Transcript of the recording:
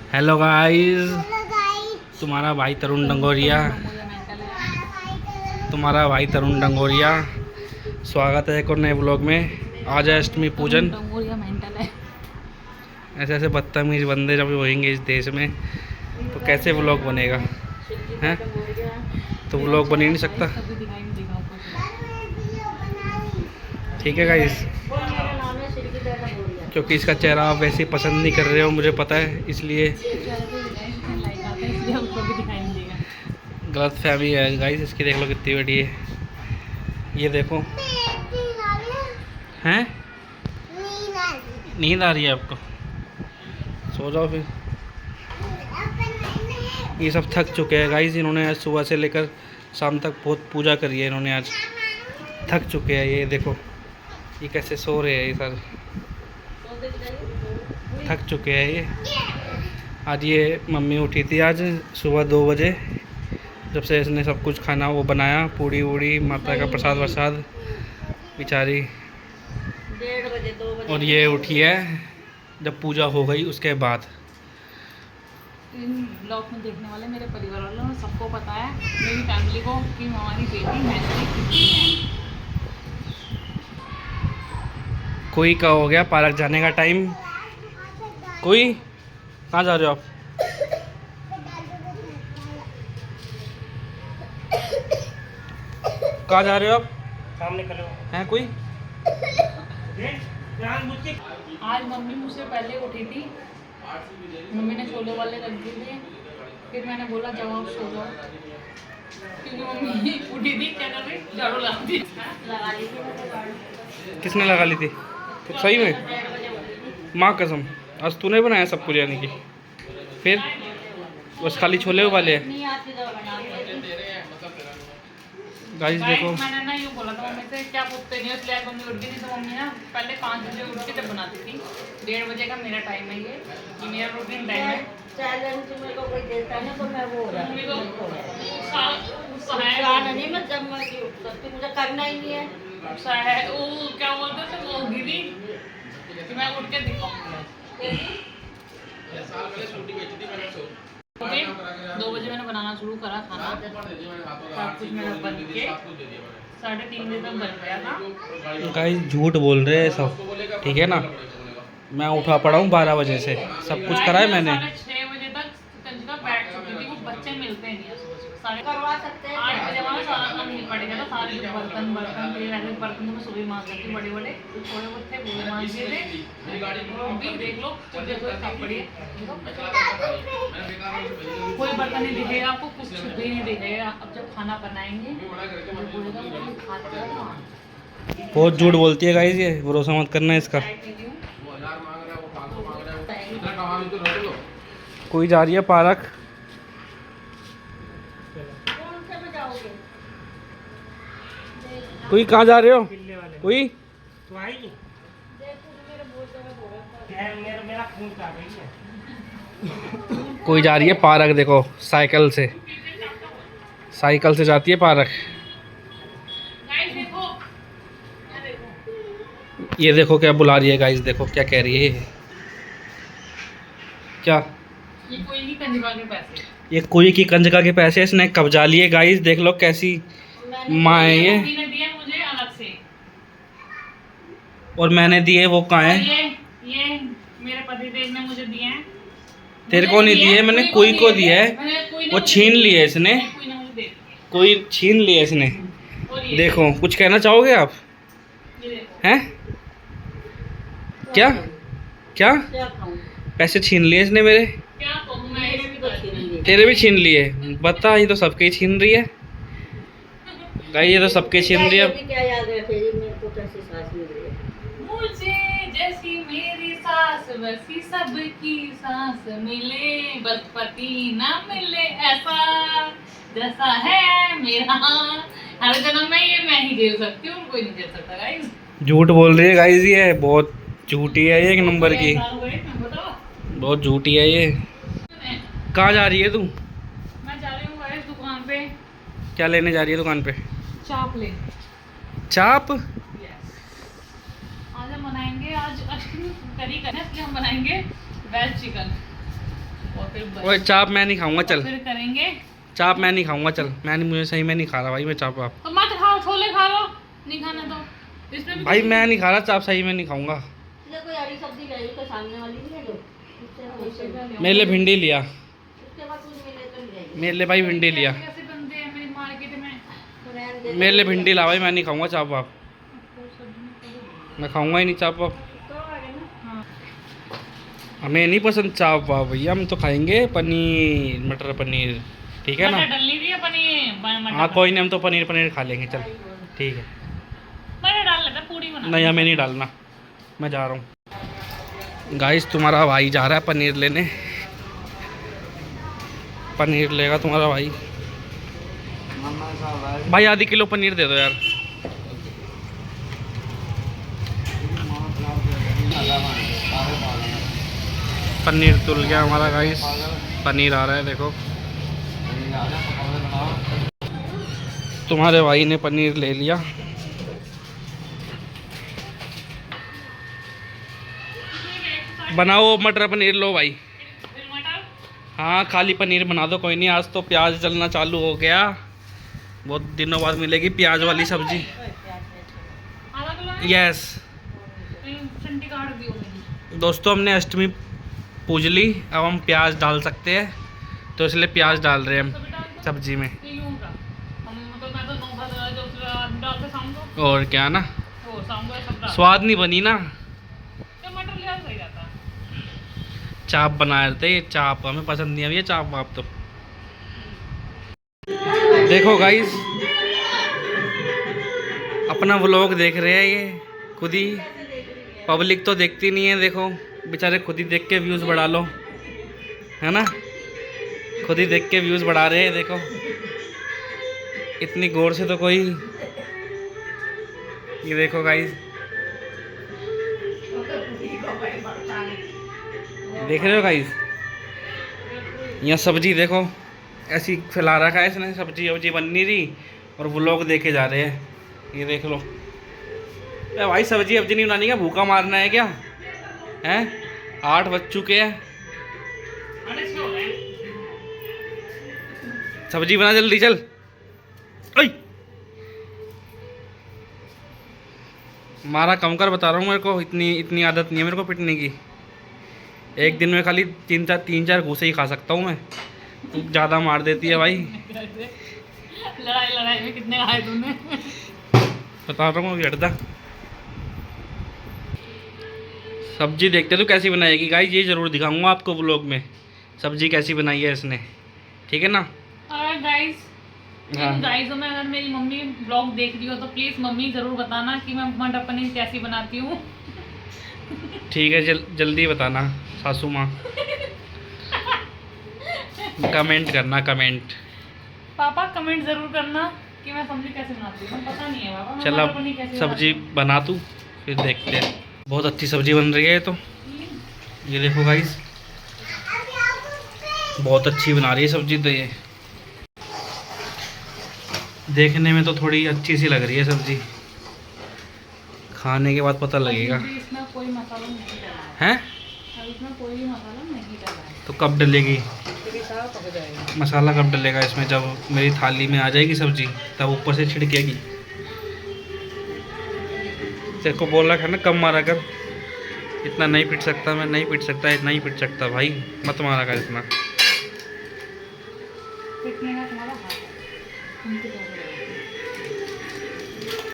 Hello guys, तुम्हारा भाई तरुण डंगोरिया स्वागत है एक और नए व्लॉग में। आज है अष्टमी पूजन। ऐसे ऐसे बदतमीज बंदे जब होंगे इस देश में तो कैसे व्लॉग बनेगा हैं? तो व्लॉग बन ही नहीं सकता। ठीक है गाइस, क्योंकि इसका चेहरा आप वैसे पसंद नहीं कर रहे हो मुझे पता है, इसलिए गलत फहमी है गाइस इसकी। देख लो कितनी बड़ी है, ये देखो। हैं? नींद आ रही है आपको? सो जाओ फिर। ये सब थक चुके हैं गाइस, इन्होंने आज सुबह से लेकर शाम तक बहुत पूजा करी है इन्होंने आज। थक चुके हैं। ये देखो ये कैसे सो रहे हैं, ये सर थक चुके हैं ये। आज ये मम्मी उठी थी आज सुबह 2 बजे, जब से इसने सब कुछ खाना वो बनाया, पूड़ी वूड़ी माता का प्रसाद वरसाद बेचारी। 1:30 बजे 2 बजे। और ये उठी है जब पूजा हो गई उसके बाद। इन ब्लॉग में देखने वाले मेरे परिवार वालों सबको पता है, मेरी फैमिली को, कि हमारी बेटी मैथिली कितनी है। कोई का हो गया पार्क जाने का टाइम। कोई कहाँ जा रहे हो आप? कहाँ जा रहे हो आप? सामने खड़े हो हैं कोई? आज मम्मी मुझसे पहले उठी थी, मम्मी ने छोले वाले रख दिए थे, फिर मैंने बोला जाओ आप सो जाओ, क्योंकि मम्मी उठी थी, क्या कर रही, झाड़ू लगा दी। लगा ली थी मैंने गाड़ी। किसने लगा ली थी? तो सही में 1:30 बजे उठी थी। माँ कसम, आज तूने बनाया सब कुछ यानी कि? फिर बस खाली छोले उबाले हैं नहीं आती तो बना देती। गाइस देखो। मैंने ना यूँ बोला था मम्मी से, क्या पूछते नहीं, इसलिए आज मम्मी उठ गई थी। तो मम्मी ना पहले 5 बजे उठ के तब बनाती थी। 1:30 बजे का मेरा टाइम है, ये मेरा रूटीन टाइम है। चैलेंज मेरे को कोई देता है ना तो मैं वो हो मम्मी को जाना नहीं, मैं जब मर्जी उठ सकती, मुझे करना ही नहीं है। वो क्या बोलते थे, वो गिरी कि मैं उठ के दिखाऊंगी। 2 बजे मैंने बनाना शुरू करा खाना, सब कुछ मेरा बन के 3:30 बजे तक बन गया था। गाइस झूठ बोल रहे हैं सब, ठीक है ना? मैं उठा पड़ा हूँ 12 बजे से, सब कुछ करा है मैंने। 6 बजे तक कंजका बैठ चुकी थी, वो बच्चे मिलते नहीं है सुबह सुबह। करवा सकते हैं। 8 बजे हमारा सारा काम निपट गया था। सारे जो बर्तन थे, वैसे बर्तन तो मैं सुबह मांज देती, बड़े बड़े जो थोड़े बहुत थे वो मांज दिए थे। अभी देख लो देखो कब पड़ी है, कोई बर्तन नहीं दिखेगा आपको, कुछ भी नहीं दिखेगा। अब जब खाना बनाएंगे जो बोलेगा वो खाते हैं। बहुत झूठ बोलती है गाइस, ये भरोसा मत करना इसका। कोई जा रही है पार्क। कौन से में जाओगे? कोई कहाँ जा रहे हो? कोई तो आई नहीं। देखो मेरे बहुत जगह हो रहा है। मेरा खून का गई है। कोई जा रही है पार्क, देखो साइकिल से, साइकिल से जाती है पार्क। ये देखो क्या बुला रही है गाइस, देखो क्या कह रही है। क्या? ये कोई नहीं कंजका के पैसे, ये कोई की कंजका के पैसे इसने कब्जा लिए गाइस। देख लो कैसी माँ है ये। मम्मी ने दिए मुझे अलग से, और मैंने दिए वो कहाँ और है? ये मेरे पतिदेव ने मुझे दिए हैं। तेरे को नहीं दिए, मैंने कोई को दिया है, वो छीन लिए इसने, कोई ने मुझे दे दिए। कोई छीन लिए इसने। और ये देखो कुछ कहना चाहोगे आप? ये देखो, हैं? क्या क्या? क्या खाऊं? पैसे छीन लिए इसने मेरे। क्या कहूँ मैं मेरे भी तो छीन लिए। तेरे भी छीन लिए? बता, ये तो सबके ही छीन रही है गाइस, ये तो सबके छीन रही ये है। भी क्या याद रखेगी, मेरे को कैसी सांस मिल रही है। मुझे जैसी मेरी सास वैसी सबकी सांस मिले, बस पति ना मिले ऐसा जैसा है मेरा। हर जन्म में ये मैं ही झेल सकती हूँ, कोई नहीं झेल सकता गाइस। झूठ बोल रही है गाइस, ये बहुत झूठी है ये, एक नंबर की। बताओ, बहुत झूठी है ये। कहाँ जा रही है तू? मैं जा रही हूँ गाइस दुकान पे। क्या लेने जा रही है दुकान पे? चाप ले। चाप? आज हम बनाएंगे, आज अष्टमी करी करना, इसलिए हम बनाएंगे वेज चिकन। और फिर ओए चाप मैं नहीं खाऊंगा, चल फिर करेंगे। चाप मैं नहीं खाऊंगा, चल मैं नहीं, मुझे सही में नहीं खा रहा भाई मैं चाप आप। तो मत खाओ, छोले खा लो, नहीं खाना तो इसमें भी भाई मैं नहीं खा रहा चाप, सही में नहीं खाऊंगा। कोई हरी सब्जी ले लो, तो सामने वाली भी ले लो, उससे मेरे लिए भिंडी लिया, उसके बाद कुछ मिले तो ले जाइए। मेरे लिए भाई भिंडी लिया, कैसे बनते हैं मेरी मार्केट में। तो रहने दे। मेरे लिए भिंडी ला भाई, मैं नहीं खाऊंगा चाप आप, मैं खाऊंगा ही नहीं चाप आप। तो आ गए ना। हाँ हमें नहीं पसंद चाप वाप भैया, हम तो खाएंगे पनीर मटर पनीर, ठीक है ना। मटर डाल लीजिए पनीर मटर। हाँ कोई नहीं, हम तो पनीर पनीर खा लेंगे, चल ठीक है। मटर डाल लेता, पूरी बना। नहीं हमें नहीं डालना, मैं जा रहा हूँ। गाइस तुम्हारा भाई जा रहा है पनीर लेने, पनीर लेगा तुम्हारा भाई। भाई आधी किलो पनीर दे दो यार। पनीर तुल गया हमारा गाइस, पनीर आ रहा है देखो। तुम्हारे भाई ने पनीर ले लिया। बनाओ मटर पनीर लो भाई। फिर मटर। हाँ खाली पनीर बना दो, कोई नहीं। आज तो प्याज चलना चालू हो गया, बहुत दिनों बाद मिलेगी प्याज वाली सब्जी। आधा किलो है? यस ठंडी काट दी होगी। दोस्तों हमने अष्टमी पूज ली, अब हम प्याज डाल सकते हैं, तो इसलिए प्याज डाल रहे हैं हम सब्जी में। यूं का हम तो मैं तो 9 बजे जो डालते शाम को, और क्या ना, वो शाम को सब डाल। स्वाद नहीं बनी ना, तो मटर लिया सही रहता। चाप बना रहे थे, ये चाप हमें पसंद नहीं है ये चाप वाप। तो देखो गाइस अपना व्लॉग देख रहे हैं ये खुद ही, पब्लिक तो देखती नहीं है। देखो बेचारे खुद ही देख के व्यूज़ बढ़ा लो, है ना, खुद ही देख के व्यूज़ बढ़ा रहे हैं। देखो इतनी गौर से तो कोई, ये देखो गाइस देख रहे हो गाइस, यहाँ सब्जी देखो ऐसी फैला रखा है इसने, सब्जी वब्जी बन नहीं रही और व्लॉग देखे जा रहे हैं। ये देख लो। अरे भाई सब्जी वब्जी नहीं बनानी, क्या भूखा मारना है क्या हैं? 8 बज चुके हैं, सब्जी बना जल्दी चल। ओए मारा कम कर, बता रहा हूँ, मेरे को इतनी आदत नहीं है मेरे को पिटने की। एक दिन में खाली 3-4 घूसे ही खा सकता हूँ मैं, तू ज़्यादा मार देती है भाई। लड़ाई में कितने खाए तूने? बता रहा हूँ हटदा। सब्जी देखते तो कैसी बनाएगी गाइस, ये ज़रूर दिखाऊंगा आपको व्लॉग में सब्जी कैसी बनाई है इसने, ठीक है ना। और गाइस हाँ। गाइस में अगर मेरी मम्मी ब्लॉग देख रही हो तो प्लीज़ मम्मी ज़रूर बताना कि मैं मटर पनीर कैसी बनाती हूँ। ठीक है जल्दी बताना सासू माँ, कमेंट करना कमेंट। पापा कमेंट ज़रूर करना कि मैं सब्जी कैसे बनाती हूँ, पता नहीं है पापा मैं चल मटर पनीर अब कैसे सब्जी बना तू, फिर देखते हैं। बहुत अच्छी सब्जी बन रही है तो ये देखो गाइस, बहुत अच्छी बना रही है सब्जी। तो ये देखने में तो थोड़ी अच्छी सी लग रही है सब्जी, खाने के बाद पता लगेगा। बनाती हूँ। इसमें कोई मसाला नहीं डाला हैं? है, इसमें कोई भी मसाला नहीं डाला है। तो कब डलेगी फिर सारा पक जाएगा। मसाला, कब डलेगा इसमें? जब मेरी थाली में आ जाएगी सब्जी तब ऊपर से छिड़केगी। तेरे को बोला था ना कम मारा कर, इतना नहीं पिट सकता मैं, नहीं पिट सकता, इतना ही पिट सकता भाई, मत मारा कर इतना। पिटने का तुम्हारा हाथ है, तुम तो कर रहे हो।